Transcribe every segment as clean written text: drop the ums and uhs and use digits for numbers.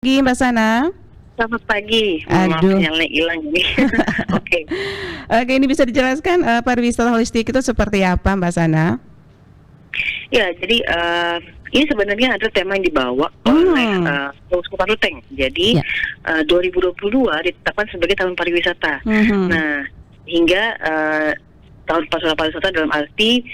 Pagi Mbak Sana. Selamat pagi. Maaf Aduh. sinyalnya hilang ini. Oke. Oke, ini bisa dijelaskan pariwisata holistik itu seperti apa Mbak Sana? Ya, jadi ini sebenarnya ada tema yang dibawa oleh Keuskupan Ruteng. Jadi Ya. 2022 ditetapkan sebagai tahun pariwisata. Mhm. Nah, hingga tahun pariwisata dalam arti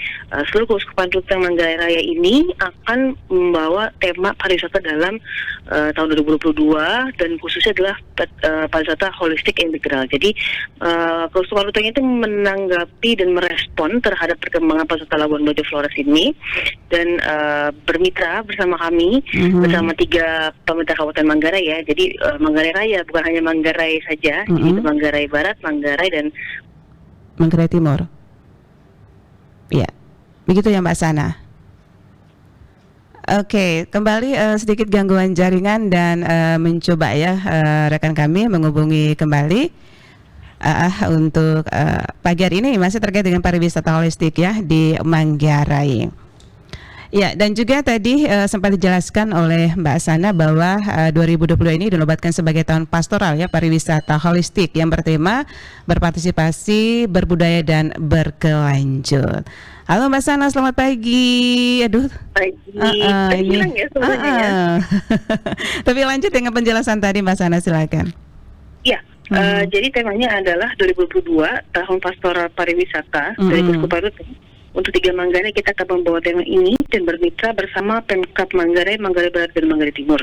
seluruh Keuskupan Ruteng Manggarai Raya ini akan membawa tema pariwisata dalam tahun 2022, dan khususnya adalah pariwisata holistik integral. Jadi Keuskupan Ruteng itu menanggapi dan merespon terhadap perkembangan pariwisata Labuan Bajo Flores ini, dan bermitra bersama kami, bersama 3 pemerintah Kabupaten Manggarai ya. Jadi Manggarai Raya bukan hanya Manggarai saja, jadi itu Manggarai Barat, Manggarai, dan Manggarai Timur. Ya, begitu ya Mbak Sana. Oke, kembali sedikit gangguan jaringan dan mencoba ya rekan kami menghubungi kembali untuk pagi hari ini masih terkait dengan pariwisata holistik ya di Manggarai. Ya, dan juga tadi sempat dijelaskan oleh Mbak Sana bahwa 2020 ini dinobatkan sebagai tahun pastoral ya pariwisata holistik yang bertema berpartisipasi, berbudaya dan berkelanjut. Halo Mbak Sana, selamat pagi. Aduh. pagi. Ini. Hilang ya sebenarnya ya. Tapi lanjut dengan penjelasan tadi Mbak Sana, silakan. Ya, jadi temanya adalah 2022 tahun pastoral pariwisata dari Keuskupan Ruteng. Untuk 3 Manggarai kita akan membawa tema ini dan bermitra bersama Pemkab Manggarai, Manggarai Barat, dan Manggarai Timur.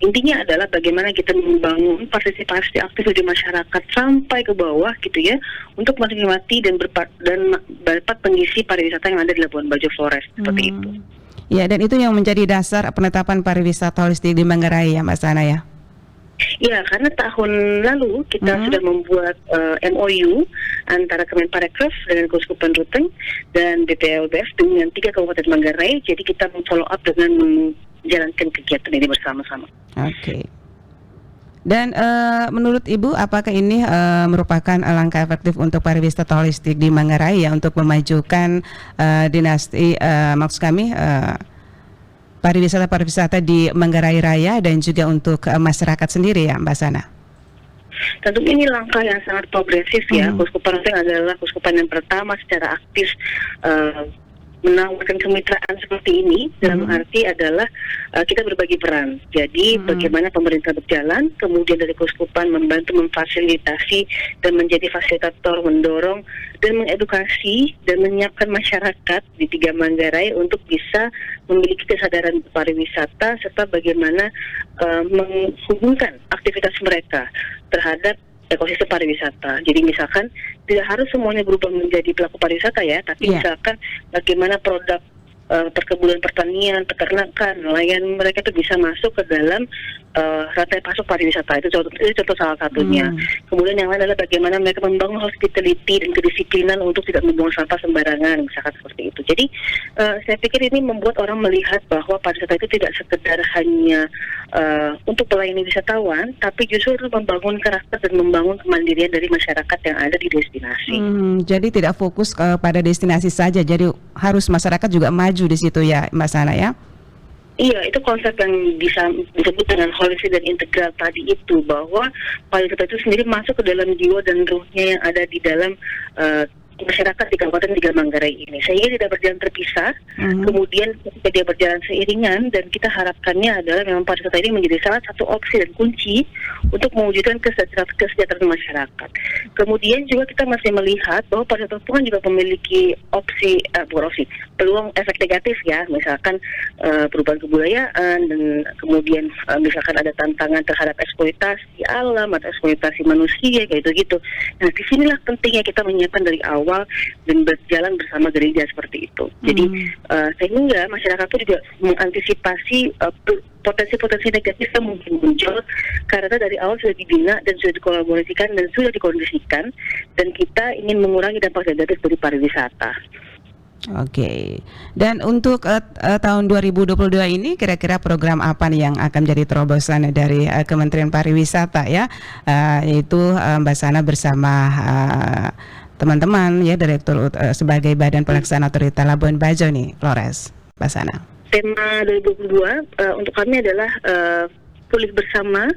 Intinya adalah bagaimana kita membangun partisipasi aktif di masyarakat sampai ke bawah gitu ya, untuk menikmati dan dapat mengisi pariwisata yang ada di Labuan Bajo Flores seperti itu. Ya, dan itu yang menjadi dasar penetapan pariwisata holistik di Manggarai ya Mbak Sana ya. Ya, karena tahun lalu kita sudah membuat MOU antara Kemenparekraf dengan Keuskupan Ruteng dan BPLBF dengan 3 Kabupaten Manggarai. Jadi kita follow up dengan menjalankan kegiatan ini bersama-sama. Oke. Dan menurut Ibu, apakah ini merupakan langkah efektif untuk pariwisata holistik di Manggarai ya untuk memajukan dinasti, maksud kami pariwisata di Manggarai Raya dan juga untuk masyarakat sendiri ya Mbak Sana? Tentu ini langkah yang sangat progresif ya. Keuskupan Ruteng adalah keuskupan yang pertama secara aktif menawarkan kemitraan seperti ini. Dalam arti adalah kita berbagi peran. Jadi bagaimana pemerintah berjalan, kemudian dari keuskupan membantu memfasilitasi dan menjadi fasilitator, mendorong dan mengedukasi dan menyiapkan masyarakat di 3 Manggarai untuk bisa memiliki kesadaran pariwisata serta bagaimana menghubungkan aktivitas mereka terhadap ekosistem pariwisata. Jadi misalkan tidak harus semuanya berubah menjadi pelaku pariwisata ya, tapi misalkan bagaimana produk perkebunan, pertanian, peternakan, nelayan mereka itu bisa masuk ke dalam rantai pasok pariwisata. Itu contoh salah satunya. Kemudian yang lain adalah bagaimana mereka membangun hospitality dan kedisiplinan untuk tidak membuang sampah sembarangan, misalkan seperti itu. Jadi saya pikir ini membuat orang melihat bahwa pariwisata itu tidak sekedar hanya untuk melayani wisatawan, tapi justru membangun karakter dan membangun kemandirian dari masyarakat yang ada di destinasi. Jadi tidak fokus pada destinasi saja, jadi harus masyarakat juga maju di situ ya Mbak Sana ya? Iya, itu konsep yang bisa disebut dengan holistik dan integral tadi itu, bahwa pariwisata itu sendiri masuk ke dalam jiwa dan ruhnya yang ada di dalam masyarakat di Kabupaten 3 Manggarai ini, sehingga tidak berjalan terpisah. Kemudian ketika dia berjalan seiringan, dan kita harapkannya adalah memang pariwisata ini menjadi salah satu opsi dan kunci untuk mewujudkan kesejahteraan masyarakat. Kemudian juga kita masih melihat bahwa pariwisata itu kan juga memiliki peluang efek negatif ya, misalkan perubahan kebudayaan, dan kemudian misalkan ada tantangan terhadap eksploitasi alam atau eksploitasi manusia kayak gitu. Nah, disinilah pentingnya kita menyiapkan dari awal dan berjalan bersama gereja seperti itu. Jadi sehingga masyarakat itu juga mengantisipasi potensi-potensi negatif yang mungkin muncul karena dari awal sudah dibina dan sudah dikolaborasikan dan sudah dikondisikan, dan kita ingin mengurangi dampak negatif dari pariwisata. Oke. Dan untuk tahun 2022 ini kira-kira program apa nih yang akan jadi terobosan dari Kementerian Pariwisata ya, yaitu Mbak Sana bersama teman-teman ya Direktur sebagai Badan Pelaksana Otorita Labuan Bajo nih, Flores, Mbak Sana. Tema 2022 untuk kami adalah pulih bersama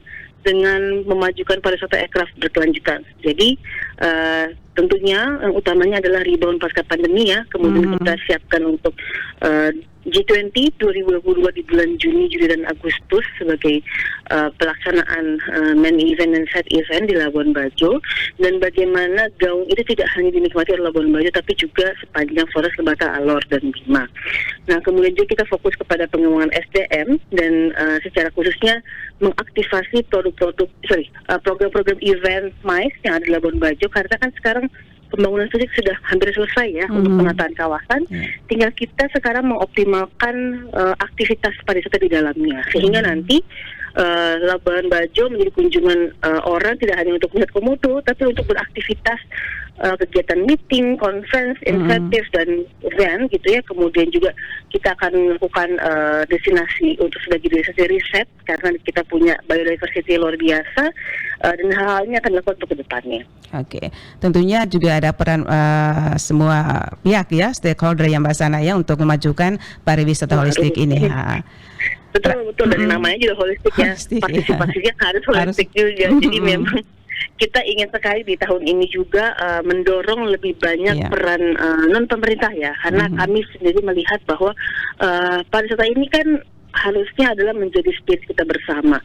dengan memajukan pariwisata aircraft berkelanjutan. Jadi tentunya yang utamanya adalah rebound pasca pandemi ya. Kemudian kita siapkan untuk G20 2022 di bulan Juni, Juli, dan Agustus sebagai pelaksanaan main event dan side event di Labuan Bajo, dan bagaimana gaung itu tidak hanya dinikmati oleh Labuan Bajo tapi juga sepanjang Flores, Lebata, Alor, dan Bima. Nah, kemudian juga kita fokus kepada pengembangan SDM dan secara khususnya mengaktifasi program-program event MICE yang ada di Labuan Bajo, karena kan sekarang pembangunan fisik sudah hampir selesai ya untuk penataan kawasan. Tinggal kita sekarang mengoptimalkan aktivitas pariwisata di dalamnya, sehingga nanti Labuan Bajo menjadi kunjungan orang tidak hanya untuk melihat komodo, tapi untuk beraktivitas kegiatan meeting, conference, insentif, dan event gitu ya. Kemudian juga kita akan melakukan destinasi untuk sebagai destinasi riset, karena kita punya biodiversity luar biasa, dan hal-halnya akan dilakukan untuk ke depannya. Oke, tentunya juga ada peran semua pihak ya, stakeholder yang Mbak Sana ya, untuk memajukan pariwisata holistik ini. Betul, dan namanya juga holistik ya, partisipasinya harus holistik juga. Jadi memang kita ingin sekali di tahun ini juga mendorong lebih banyak peran non pemerintah ya, karena kami sendiri melihat bahwa pariwisata ini kan harusnya adalah menjadi spirit kita bersama.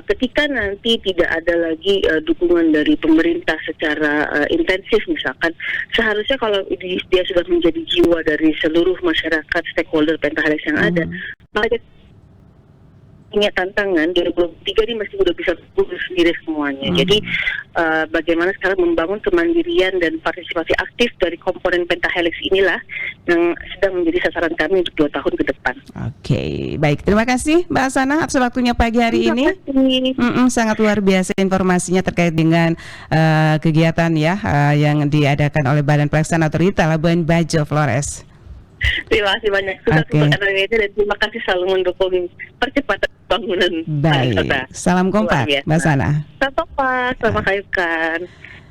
Ketika nanti tidak ada lagi dukungan dari pemerintah secara intensif misalkan, seharusnya kalau dia sudah menjadi jiwa dari seluruh masyarakat stakeholder Pentahelix yang ada, maka punya tantangan 2023 ini masih udah bisa urus sendiri semuanya. Jadi bagaimana sekarang membangun kemandirian dan partisipasi aktif dari komponen Pentahelix inilah yang sedang menjadi sasaran kami untuk 2 tahun ke depan. Oke, baik, terima kasih Mbak Sana atas waktunya pagi hari ini. Sangat luar biasa informasinya terkait dengan kegiatan ya yang diadakan oleh Badan Pelaksana Otorita Labuan Bajo Flores. Terima kasih banyak sudah support RWD, dan terima kasih selalu mendukung percepatan bangunan pariwisata. Salam kompak Mbak Sana. Salam kompak, selamat kayukan.